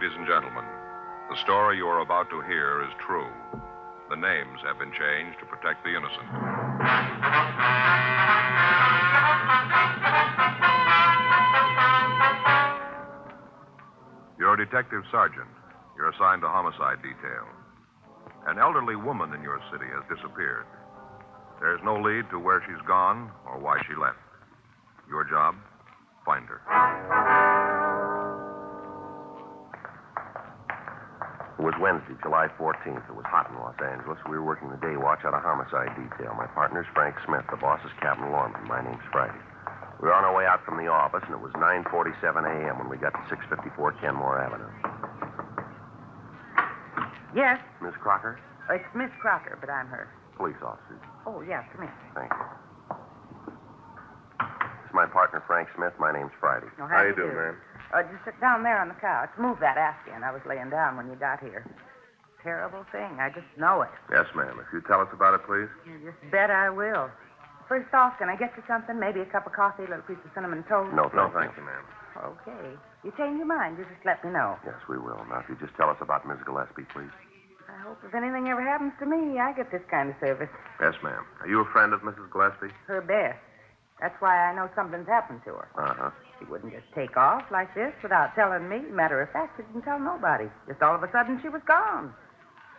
ladies and gentlemen. The story you are about to hear is true. The names have been changed to protect the innocent. You're a detective sergeant. You're assigned to homicide detail. An elderly woman in your city has disappeared. There's no lead to where she's gone or why she left. Your job, find her. It was Wednesday, July 14th. It was hot in Los Angeles. We were working the day watch out of homicide detail. My partner's Frank Smith. The boss is Captain Lorman. My name's Friday. We were on our way out from the office, and it was 9:47 a.m. when we got to 654 Kenmore Avenue. Yes? Miss Crocker? It's Miss Crocker, but I'm her. Police officer. Oh, yeah, come in. Thank you. This is my partner, Frank Smith. My name's Friday. Oh, How you doing, ma'am? Just sit down there on the couch. Move that Afghan. I was laying down when you got here. Terrible thing. I just know it. Yes, ma'am. If you tell us about it, please. You just bet I will. First off, can I get you something? Maybe a cup of coffee, a little piece of cinnamon toast? No, thank you, ma'am. Okay. You change your mind, you just let me know. Yes, we will. Now, if you just tell us about Miss Gillespie, please. I hope if anything ever happens to me, I get this kind of service. Yes, ma'am. Are you a friend of Mrs. Gillespie? Her best. That's why I know something's happened to her. Uh-huh. She wouldn't just take off like this without telling me. Matter of fact, she didn't tell nobody. Just all of a sudden, she was gone.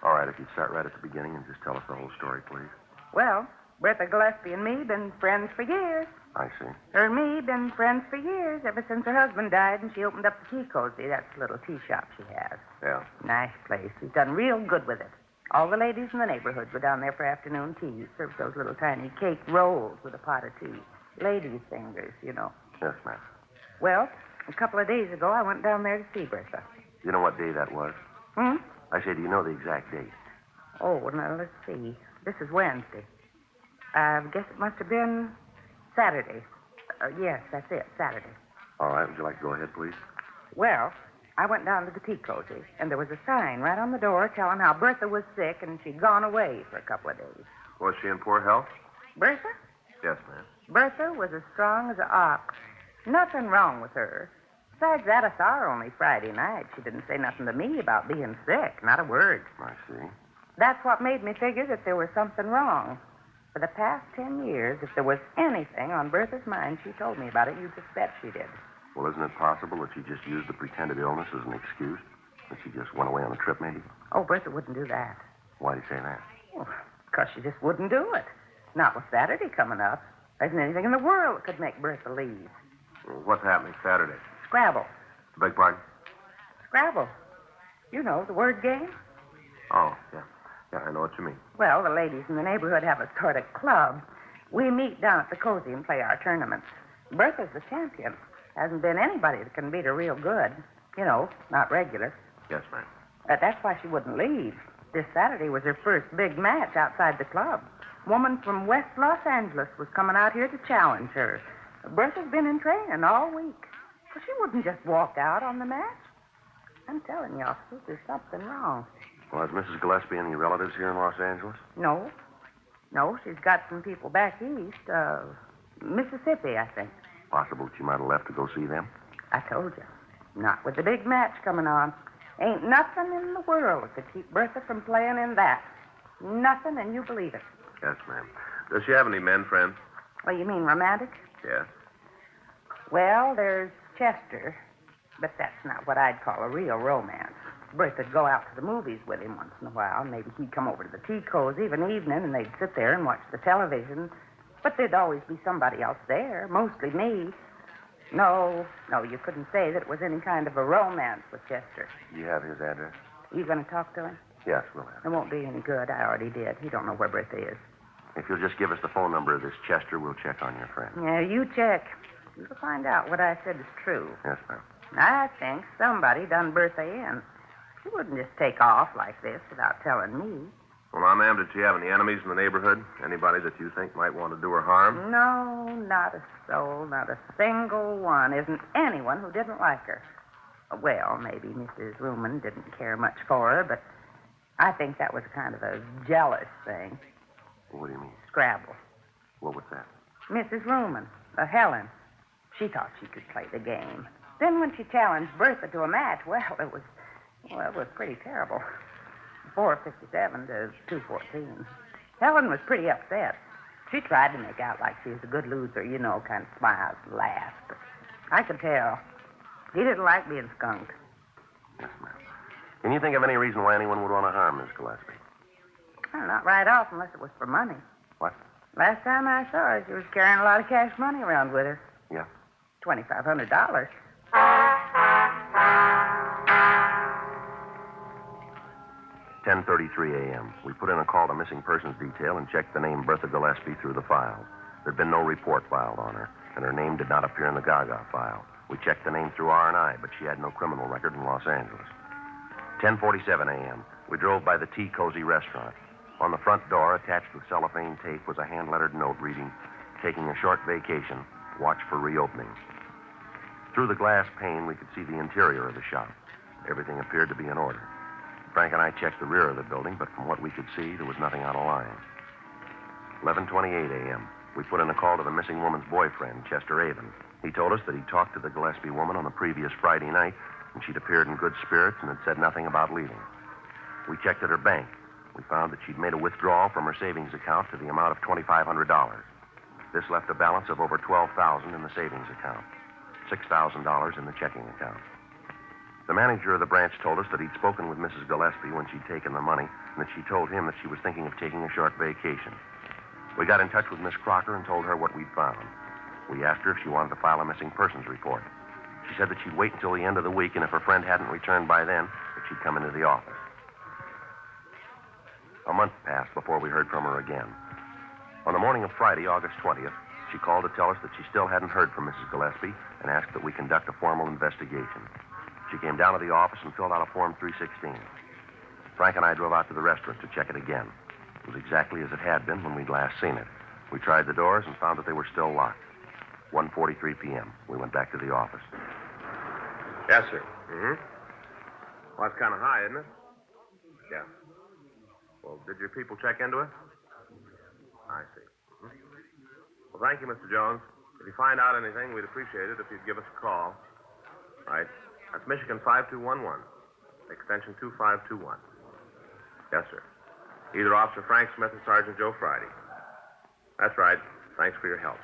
All right, if you'd start right at the beginning and just tell us the whole story, please. Well, Bertha Gillespie and me been friends for years. I see. Her and me been friends for years, ever since her husband died and she opened up the tea cozy. That's the little tea shop she has. Yeah. Nice place. She's done real good with it. All the ladies in the neighborhood were down there for afternoon tea. Served those little tiny cake rolls with a pot of tea. Ladies' fingers, you know. Yes, ma'am. Well, a couple of days ago, I went down there to see Bertha. You know what day that was? I say, do you know the exact date? Oh, now, let's see. This is Wednesday. I guess it must have been Saturday. Yes, that's it, Saturday. All right, would you like to go ahead, please? Well, I went down to the tea cozy, and there was a sign right on the door telling how Bertha was sick and she'd gone away for a couple of days. Was she in poor health? Bertha? Yes, ma'am. Bertha was as strong as an ox. Nothing wrong with her. Besides that, I saw her only Friday night. She didn't say nothing to me about being sick, not a word. I see. That's what made me figure that there was something wrong. For the past 10 years, if there was anything on Bertha's mind, she told me about it. You just bet she did. Well, isn't it possible that she just used the pretended illness as an excuse? That she just went away on a trip, maybe? Oh, Bertha wouldn't do that. Why do you say that? Well, because she just wouldn't do it. Not with Saturday coming up. There isn't anything in the world that could make Bertha leave. Well, what's happening Saturday? Scrabble. Beg pardon? Scrabble. You know, the word game. Oh, yeah. Yeah, I know what you mean. Well, the ladies in the neighborhood have a sort of club. We meet down at the cozy and play our tournaments. Bertha's the champion. Hasn't been anybody that can beat her real good. You know, not regular. Yes, ma'am. That's why she wouldn't leave. This Saturday was her first big match outside the club. A woman from West Los Angeles was coming out here to challenge her. Bertha's been in training all week. But she wouldn't just walk out on the match. I'm telling you, officers, there's something wrong. Well, has Mrs. Gillespie any relatives here in Los Angeles? No. No, she's got some people back east. Mississippi, I think. Possible she might have left to go see them? I told you. Not with the big match coming on. Ain't nothing in the world that could keep Bertha from playing in that. Nothing, and you believe it. Yes, ma'am. Does she have any men friends? Well, you mean romantic? Yes. Well, there's Chester, but that's not what I'd call a real romance. Bertha'd go out to the movies with him once in a while. Maybe he'd come over to the tea cozy of an evening, and they'd sit there and watch the television. But there'd always be somebody else there, mostly me. No, you couldn't say that it was any kind of a romance with Chester. You have his address? You going to talk to him? Yes, we'll have it. It won't do you any good. I already did. He don't know where Bertha is. If you'll just give us the phone number of this Chester, we'll check on your friend. Yeah, you check. You'll find out what I said is true. Yes, ma'am. I think somebody done Bertha in. She wouldn't just take off like this without telling me. Well, now, ma'am, did she have any enemies in the neighborhood? Anybody that you think might want to do her harm? No, not a soul, not a single one. Isn't anyone who didn't like her. Well, maybe Mrs. Ruman didn't care much for her, but I think that was kind of a jealous thing. What do you mean? Scrabble. What was that? Mrs. Ruman, Helen. She thought she could play the game. Then when she challenged Bertha to a match, well, Well, it was pretty terrible. 4:57 to 2:14. Helen was pretty upset. She tried to make out like she was a good loser, kind of smiled and laughed. But I could tell. He didn't like being skunked. Yes, ma'am. Can you think of any reason why anyone would want to harm Miss Gillespie? Well, not right off unless it was for money. What? Last time I saw her, she was carrying a lot of cash money around with her. Yeah. $2,500. 10:33 a.m. We put in a call to missing persons detail and checked the name Bertha Gillespie through the files. There'd been no report filed on her, and her name did not appear in the Gaga file. We checked the name through R&I, but she had no criminal record in Los Angeles. 10:47 a.m. We drove by the Tea Cozy restaurant. On the front door, attached with cellophane tape, was a hand-lettered note reading, "Taking a short vacation. Watch for reopening." Through the glass pane, we could see the interior of the shop. Everything appeared to be in order. Frank and I checked the rear of the building, but from what we could see, there was nothing out of line. 11:28 a.m. We put in a call to the missing woman's boyfriend, Chester Avon. He told us that he'd talked to the Gillespie woman on the previous Friday night, and she'd appeared in good spirits and had said nothing about leaving. We checked at her bank. We found that she'd made a withdrawal from her savings account to the amount of $2,500. This left a balance of over $12,000 in the savings account, $6,000 in the checking account. The manager of the branch told us that he'd spoken with Mrs. Gillespie when she'd taken the money, and that she told him that she was thinking of taking a short vacation. We got in touch with Miss Crocker and told her what we'd found. We asked her if she wanted to file a missing persons report. She said that she'd wait until the end of the week, and if her friend hadn't returned by then, that she'd come into the office. A month passed before we heard from her again. On the morning of Friday, August 20th, she called to tell us that she still hadn't heard from Mrs. Gillespie and asked that we conduct a formal investigation. She came down to the office and filled out a Form 316. Frank and I drove out to the restaurant to check it again. It was exactly as it had been when we'd last seen it. We tried the doors and found that they were still locked. 1:43 p.m. We went back to the office. Yes, sir. Mm-hmm. Well, that's kind of high, isn't it? Yeah. Well, did your people check into it? I see. Mm-hmm. Well, thank you, Mr. Jones. If you find out anything, we'd appreciate it if you'd give us a call. Right. That's Michigan 5211, extension 2521. Yes, sir. Either Officer Frank Smith or Sergeant Joe Friday. That's right. Thanks for your help.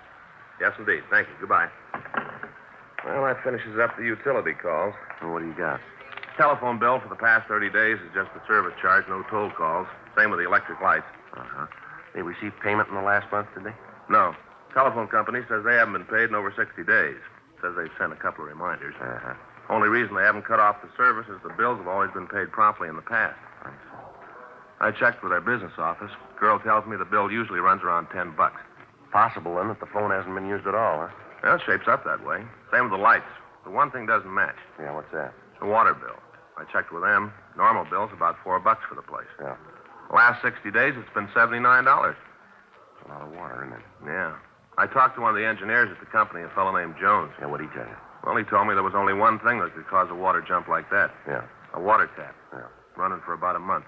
Yes, indeed. Thank you. Goodbye. Well, that finishes up the utility calls. And what do you got? Telephone bill for the past 30 days is just the service charge, no toll calls. Same with the electric lights. Uh-huh. They received payment in the last month, did they? No. Telephone company says they haven't been paid in over 60 days. Says they've sent a couple of reminders. Uh-huh. Only reason they haven't cut off the service is the bills have always been paid promptly in the past. I checked with their business office. Girl tells me the bill usually runs around $10. Possible, then, that the phone hasn't been used at all, huh? Well, it shapes up that way. Same with the lights. The one thing doesn't match. Yeah, what's that? The water bill. I checked with them. Normal bill's about $4 for the place. Yeah. The last 60 days, it's been $79. That's a lot of water, isn't it? Yeah. I talked to one of the engineers at the company, a fellow named Jones. Yeah, what'd he tell you? Well, he told me there was only one thing that could cause a water jump like that. Yeah. A water tap. Yeah. Running for about a month.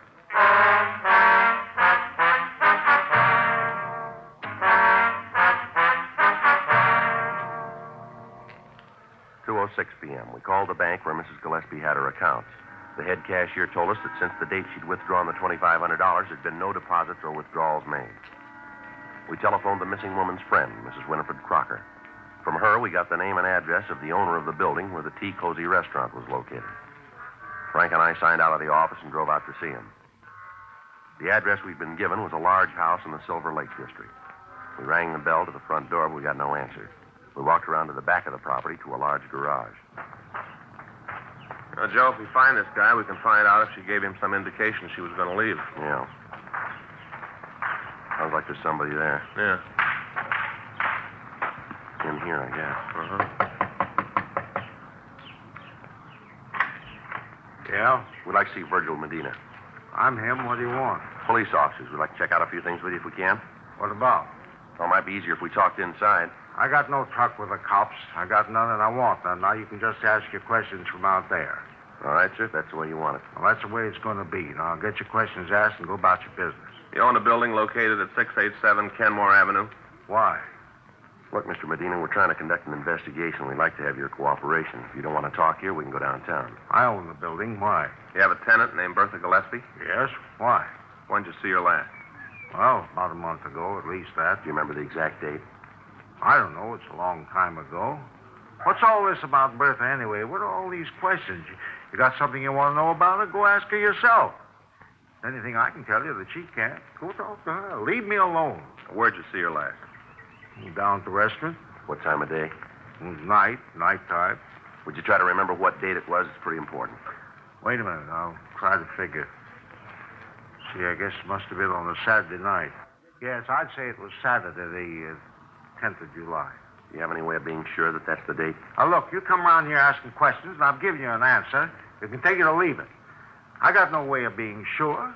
2:06 p.m. We called the bank where Mrs. Gillespie had her accounts. The head cashier told us that since the date she'd withdrawn the $2,500, there'd been no deposits or withdrawals made. We telephoned the missing woman's friend, Mrs. Winifred Crocker. From her, we got the name and address of the owner of the building where the Tea Cozy restaurant was located. Frank and I signed out of the office and drove out to see him. The address we'd been given was a large house in the Silver Lake district. We rang the bell to the front door, but we got no answer. We walked around to the back of the property to a large garage. Now, Joe, if we find this guy, we can find out if she gave him some indication she was going to leave. Yeah. Sounds like there's somebody there. Yeah. In here, I guess. Uh-huh. Yeah? We'd like to see Virgil Medina. I'm him. What do you want? Police officers. We'd like to check out a few things with you if we can. What about? Well, it might be easier if we talked inside. I got no truck with the cops. I got none and I want none. Now you can just ask your questions from out there. All right, sir. That's the way you want it. Well, that's the way it's going to be. Now get your questions asked and go about your business. You own a building located at 687 Kenmore Avenue? Why? Look, Mr. Medina, we're trying to conduct an investigation. We'd like to have your cooperation. If you don't want to talk here, we can go downtown. I own the building. Why? You have a tenant named Bertha Gillespie? Yes. Why? When did you see her last? Well, about a month ago, at least that. Do you remember the exact date? I don't know. It's a long time ago. What's all this about Bertha anyway? What are all these questions? You got something you want to know about her? Go ask her yourself. Anything I can tell you that she can't, go talk to her. Leave me alone. Where'd you see her last? Down at the restaurant. What time of day? It was nighttime. Would you try to remember what date it was? It's pretty important. Wait a minute. I'll try to figure. See, I guess it must have been on a Saturday night. Yes, I'd say it was Saturday, the 10th of July. Do you have any way of being sure that that's the date? Now, look, you come around here asking questions, and I've given you an answer. You can take it or leave it. I got no way of being sure.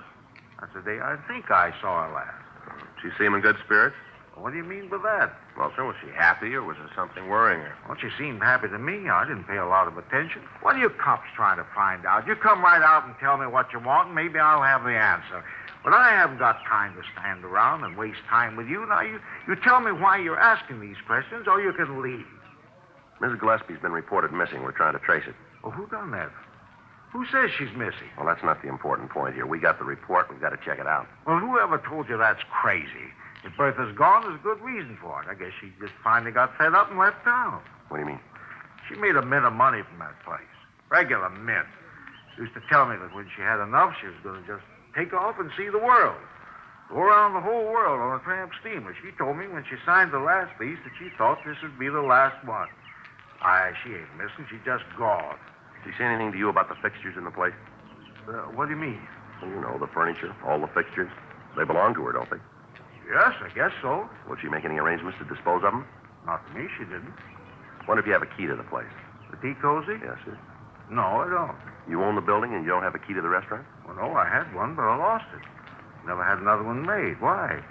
That's the day I think I saw her last. She seem in good spirits? What do you mean by that? Well, sir, was she happy or was there something worrying her? Well, she seemed happy to me. I didn't pay a lot of attention. What are you cops trying to find out? You come right out and tell me what you want, and maybe I'll have the answer. But I haven't got time to stand around and waste time with you. Now, you tell me why you're asking these questions, or you can leave. Mrs. Gillespie's been reported missing. We're trying to trace it. Well, who done that? Who says she's missing? Well, that's not the important point here. We got the report. We've got to check it out. Well, whoever told you that's crazy? If Bertha's gone, there's a good reason for it. I guess she just finally got fed up and left town. What do you mean? She made a mint of money from that place. Regular mint. She used to tell me that when she had enough, she was going to just take off and see the world. Go around the whole world on a tramp steamer. She told me when she signed the last lease that she thought this would be the last one. She ain't missing. She just gone. Did she say anything to you about the fixtures in the place? What do you mean? Well, you know, the furniture, all the fixtures. They belong to her, don't they? Yes, I guess so. Will she make any arrangements to dispose of them? Not to me, she didn't. Wonder if you have a key to the place. The tea cozy? Yes, sir. No, I don't. You own the building and you don't have a key to the restaurant? Well, no, I had one, but I lost it. Never had another one made. Why?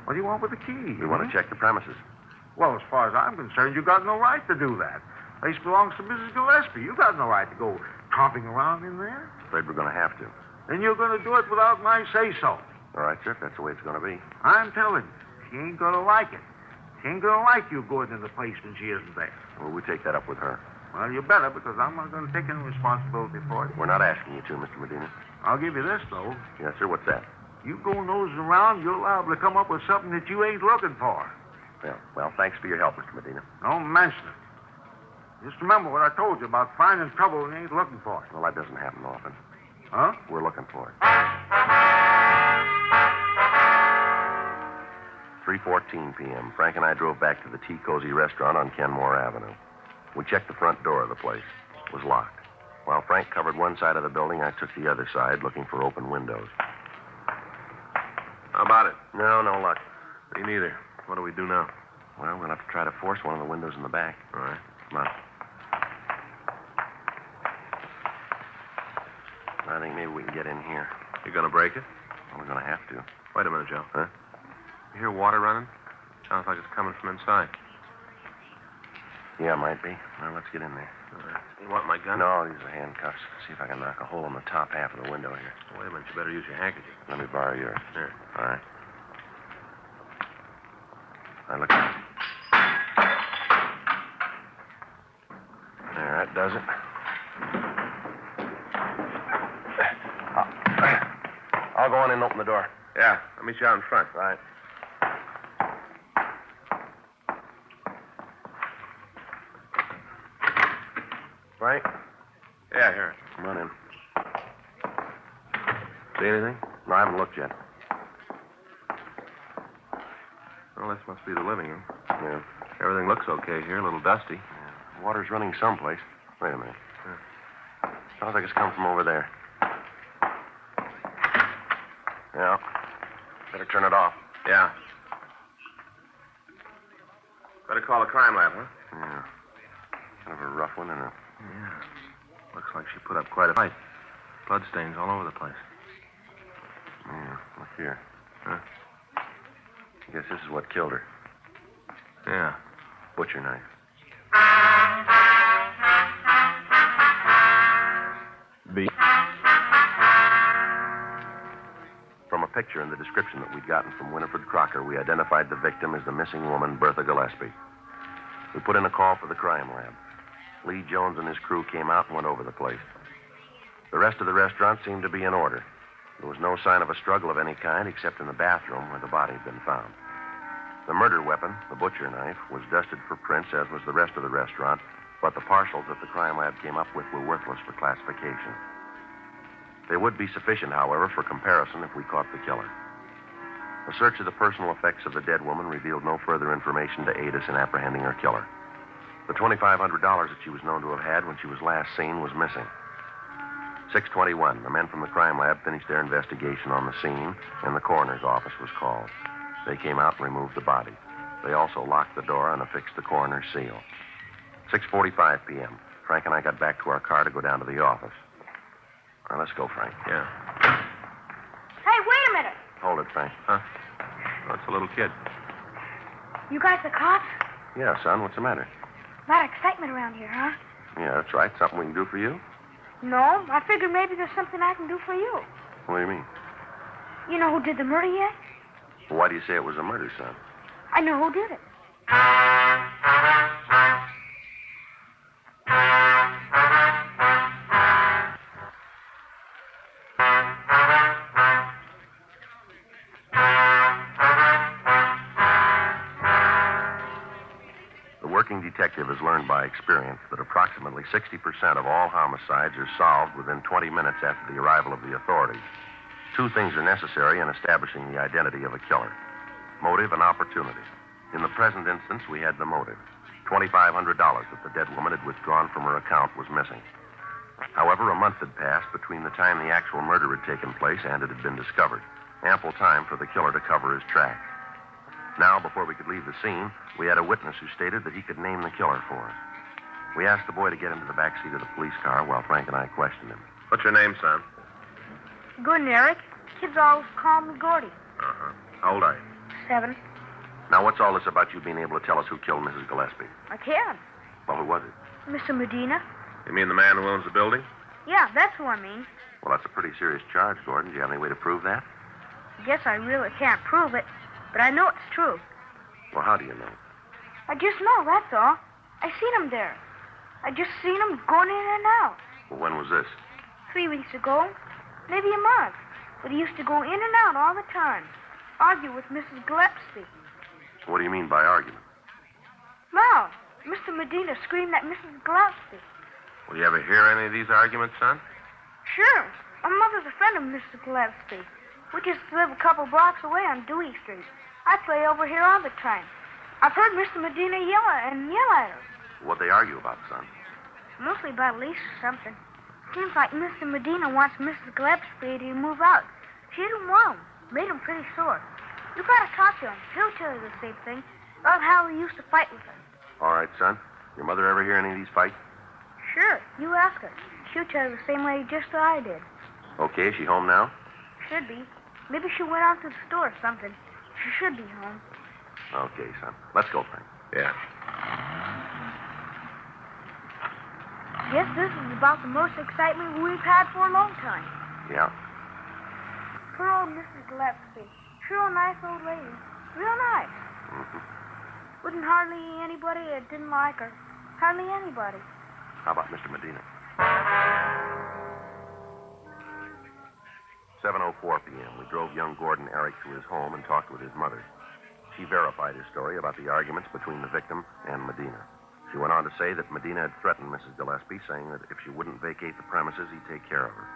What do you want with the key? We want to check the premises. Well, as far as I'm concerned, you got no right to do that. The place belongs to Mrs. Gillespie. You got no right to go tromping around in there. Afraid we're going to have to. Then you're going to do it without my say-so. All right, sir, if that's the way it's going to be. I'm telling you, she ain't going to like it. She ain't going to like you going in the place when she isn't there. Well, we take that up with her. Well, you better, because I'm not going to take any responsibility for it. We're not asking you to, Mr. Medina. I'll give you this, though. Yes, sir, what's that? You go nosing around, you're liable to come up with something that you ain't looking for. Well, thanks for your help, Mr. Medina. Don't mention it. Just remember what I told you about finding trouble when you ain't looking for it. Well, that doesn't happen often. Huh? We're looking for it. 3:14 p.m. Frank and I drove back to the Tea Cozy restaurant on Kenmore Avenue. We checked the front door of the place. It was locked. While Frank covered one side of the building, I took the other side, looking for open windows. How about it? No luck. Me neither. What do we do now? Well, we'll have to try to force one of the windows in the back. All right. Come on. I think maybe we can get in here. You gonna break it? Well, we're going to have to. Wait a minute, Joe. Huh? You hear water running? Sounds like it's coming from inside. Yeah, might be. Well, let's get in there. All right. You want my gun? No, these are handcuffs. See if I can knock a hole in the top half of the window here. Wait a minute. You better use your handkerchief. Let me borrow yours. Here. All right. Now, look. There, that does it. I'll go in and open the door. Yeah. I'll meet you out in front. Right. Frank? Yeah, here. Come on in. See anything? No, I haven't looked yet. Well, this must be the living room. Yeah. Everything looks okay here. A little dusty. Water's running someplace. Wait a minute. Sounds like it's come from over there. Yeah. Better turn it off. Yeah. Better call the crime lab, huh? Yeah. Kind of a rough one, isn't it? Yeah. Looks like she put up quite a fight. Bloodstains all over the place. Yeah. Look here. Huh? I guess this is what killed her. Yeah. Butcher knife. B. From a picture and the description that we'd gotten from Winifred Crocker, we identified the victim as the missing woman, Bertha Gillespie. We put in a call for the crime lab. Lee Jones and his crew came out and went over the place. The rest of the restaurant seemed to be in order. There was no sign of a struggle of any kind except in the bathroom where the body had been found. The murder weapon, the butcher knife, was dusted for prints, as was the rest of the restaurant, but the partials that the crime lab came up with were worthless for classification. They would be sufficient, however, for comparison if we caught the killer. A search of the personal effects of the dead woman revealed no further information to aid us in apprehending her killer. The $2,500 that she was known to have had when she was last seen was missing. 6:21, the men from the crime lab finished their investigation on the scene, and the coroner's office was called. They came out and removed the body. They also locked the door and affixed the coroner's seal. 6:45 p.m. Frank and I got back to our car to go down to the office. All right, let's go, Frank. Yeah. Hey, wait a minute. Hold it, Frank. Huh? Oh, it's a little kid. You guys the cops? Yeah, son, what's the matter? A lot of excitement around here, huh? Yeah, that's right. Something we can do for you? No, I figured maybe there's something I can do for you. What do you mean? You know who did the murder yet? Well, why do you say it was a murder, son? I know who did it. The working detective has learned by experience that approximately 60% of all homicides are solved within 20 minutes after the arrival of the authorities. Two things are necessary in establishing the identity of a killer: motive and opportunity. In the present instance, we had the motive. $2,500 that the dead woman had withdrawn from her account was missing. However, a month had passed between the time the actual murder had taken place and it had been discovered. Ample time for the killer to cover his tracks. Now, before we could leave the scene, we had a witness who stated that he could name the killer for us. We asked the boy to get into the back seat of the police car while Frank and I questioned him. What's your name, son? Good, Eric. Kids always call me Gordy. Uh-huh. How old are you? 7. Now, what's all this about you being able to tell us who killed Mrs. Gillespie? I can. Well, who was it? Mr. Medina? You mean the man who owns the building? Yeah, that's who I mean. Well, that's a pretty serious charge, Gordon. Do you have any way to prove that? Guess I really can't prove it, but I know it's true. Well, how do you know? I just know, that's all. I seen him there. I just seen him going in and out. Well, when was this? 3 weeks ago, maybe a month. But he used to go in and out all the time. Argue with Mrs. Gillespie. What do you mean by argument? Well, Mr. Medina screamed at Mrs. Gillespie. Will you ever hear any of these arguments, son? Sure. My mother's a friend of Mr. Gillespie. We just live a couple blocks away on Dewey Street. I play over here all the time. I've heard Mr. Medina yell at her. What'd they argue about, son? Mostly about a lease or something. Seems like Mr. Medina wants Mrs. Gillespie to move out. She didn't want him. Made him pretty sore. You gotta talk to him. He'll tell you the same thing about how he used to fight with her. All right, son. Your mother ever hear any of these fights? Sure, you ask her. She'll tell you the same way just as I did. Okay, is she home now? Should be. Maybe she went out to the store or something. She should be home. Okay, son. Let's go, Frank. Yeah. Guess this is about the most excitement we've had for a long time. Yeah. Poor old Mrs. Gillespie. Sure nice old lady. Real nice. Mm-hmm. Wouldn't hardly anybody that didn't like her. Hardly anybody. How about Mr. Medina? 7:04 p.m. We drove young Gordon Eric to his home and talked with his mother. She verified his story about the arguments between the victim and Medina. She went on to say that Medina had threatened Mrs. Gillespie, saying that if she wouldn't vacate the premises, he'd take care of her.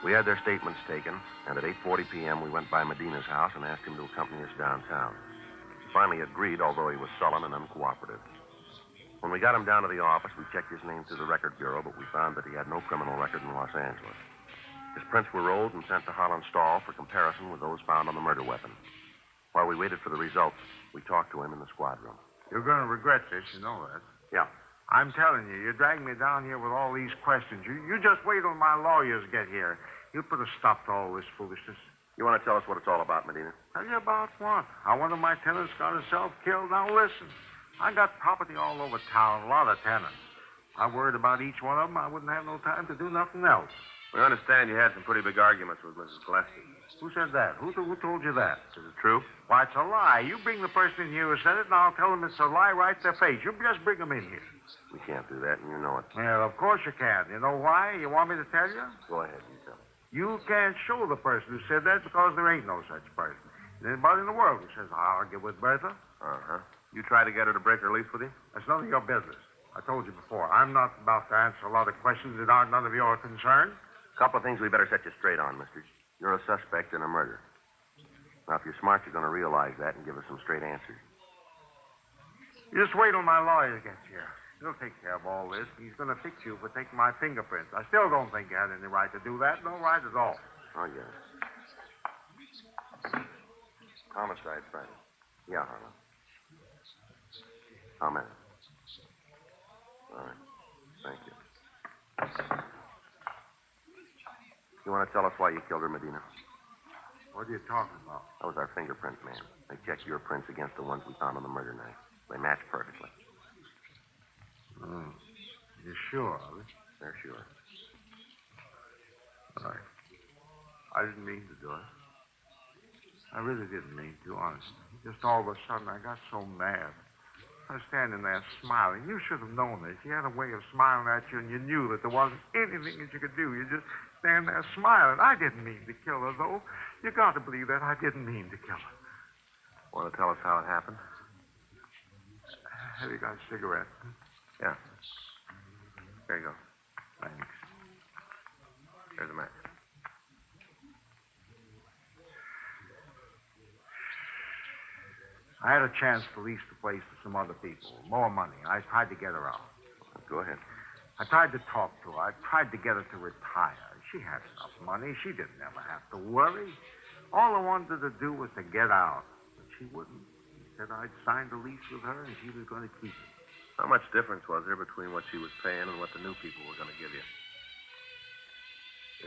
We had their statements taken, and at 8:40 p.m. we went by Medina's house and asked him to accompany us downtown. He finally agreed, although he was sullen and uncooperative. When we got him down to the office, we checked his name through the record bureau, but we found that he had no criminal record in Los Angeles. His prints were rolled and sent to Holland Stahl for comparison with those found on the murder weapon. While we waited for the results, we talked to him in the squad room. You're going to regret this, you know that. Yeah. I'm telling you, you dragged me down here with all these questions. You just wait till my lawyers get here. You'll put a stop to all this foolishness. You want to tell us what it's all about, Medina? Tell you about what? How one of my tenants got himself killed? Now listen, I got property all over town, a lot of tenants. I worried about each one of them. I wouldn't have no time to do nothing else. We understand you had some pretty big arguments with Mrs. Gillespie. Who said that? Who told you that? Is it true? Why, it's a lie. You bring the person in here who said it, and I'll tell them it's a lie right to their face. You just bring them in here. We can't do that, and you know it. Well, of course you can. You know why? You want me to tell you? Go ahead, you tell me. You can't show the person who said that because there ain't no such person. There's anybody in the world who says, I'll argue with Bertha. Uh-huh. You try to get her to break her lease with you? That's none of your business. I told you before, I'm not about to answer a lot of questions that aren't none of your concern. A couple of things we better set you straight on, mister. You're a suspect in a murder. Now, if you're smart, you're going to realize that and give us some straight answers. You just wait till my lawyer gets here. He'll take care of all this. He's going to fix you for taking my fingerprints. I still don't think you had any right to do that. No right at all. Oh, yes. Homicide, Friday. Yeah, Harlan. How many? All right. Thank you. You want to tell us why you killed her, Medina? What are you talking about? That was our fingerprint man. They checked your prints against the ones we found on the murder night. They match perfectly. Oh. You sure of it? They're sure. All right. I didn't mean to do it. I really didn't mean to, honestly. Just all of a sudden, I got so mad. I was standing there smiling. You should have known this. She had a way of smiling at you, and you knew that there wasn't anything that you could do. You just stand there smiling. I didn't mean to kill her, though. You got to believe that I didn't mean to kill her. Want to tell us how it happened? Have you got a cigarette? Yeah. There you go. Thanks. Here's a match. I had a chance to lease the place to some other people. More money. I tried to get her out. Go ahead. I tried to talk to her. I tried to get her to retire. She had enough money. She didn't ever have to worry. All I wanted to do was to get out. But she wouldn't. She said I'd signed a lease with her and she was going to keep it. How much difference was there between what she was paying and what the new people were going to give you?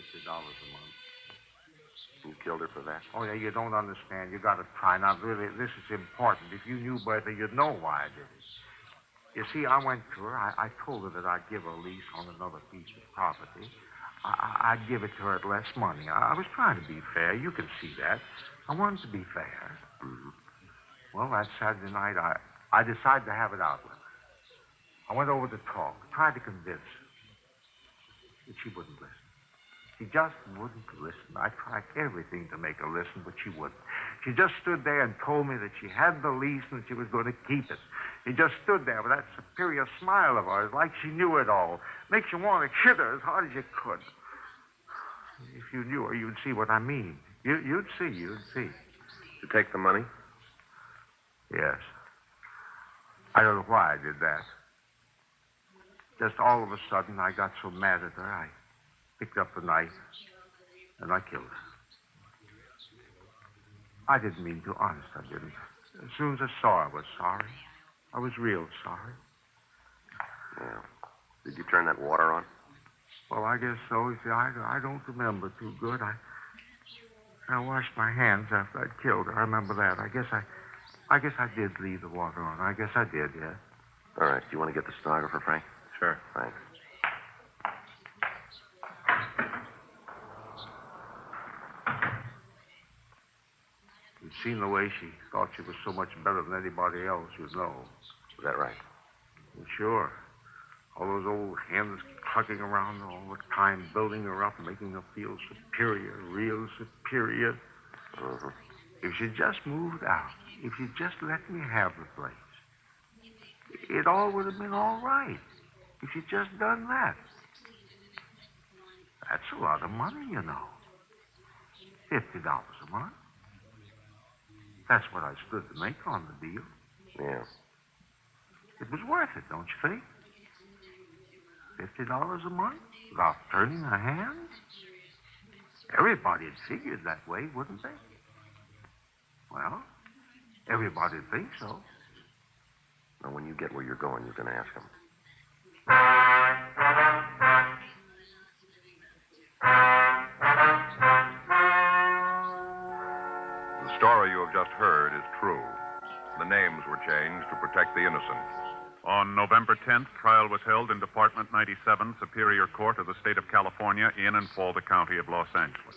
$50 a month. You killed her for that? Oh, yeah, you don't understand. You got to try. Now, really, this is important. If you knew Bertha, you'd know why I did it. You see, I went to her. I told her that I'd give her a lease on another piece of property. I'd give it to her at less money. I was trying to be fair. You can see that. I wanted to be fair. Mm-hmm. Well, that Saturday night, I decided to have it out with her. I went over to talk, tried to convince her. But she wouldn't listen. She just wouldn't listen. I tried everything to make her listen, but she wouldn't. She just stood there and told me that she had the lease and that she was going to keep it. She just stood there with that superior smile of hers, like she knew it all. Makes you want to hit her as hard as you could. If you knew her, you'd see what I mean. You'd see. Did you take the money? Yes. I don't know why I did that. Just all of a sudden, I got so mad at her, I picked up the knife, and I killed her. I didn't mean to, honest, I didn't. As soon as I saw her, I was sorry. I was real sorry. Yeah. Did you turn that water on? Well, I guess so. You see, I don't remember too good. I washed my hands after I'd killed her. I remember that. I guess I did leave the water on. I guess I did, yeah. All right. Do you want to get the stenographer, Frank? Sure. Thanks. You'd seen the way she thought she was so much better than anybody else, you'd know. Is that right? Well, sure. All those old hens clucking around all the time, building her up, making her feel superior, real superior. Mm-hmm. If she just moved out, if she just let me have the place, it all would have been all right. If she'd just done that. That's a lot of money, you know. $50 a month. That's what I stood to make on the deal. Yeah. It was worth it, don't you think? $50 a month without turning a hand? Everybody'd figured that way, wouldn't they? Well, everybody'd think so. Now, when you get where you're going, you're going to ask him. The story you have just heard is true. The names were changed to protect the innocent. On November 10th, trial was held in Department 97, Superior Court of the State of California in and for the County of Los Angeles.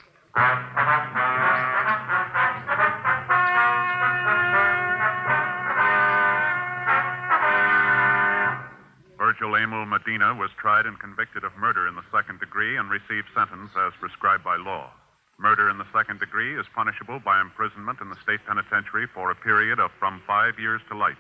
Virgil Emil Medina was tried and convicted of murder in the second degree and received sentence as prescribed by law. Murder in the second degree is punishable by imprisonment in the state penitentiary for a period of from 5 years to life.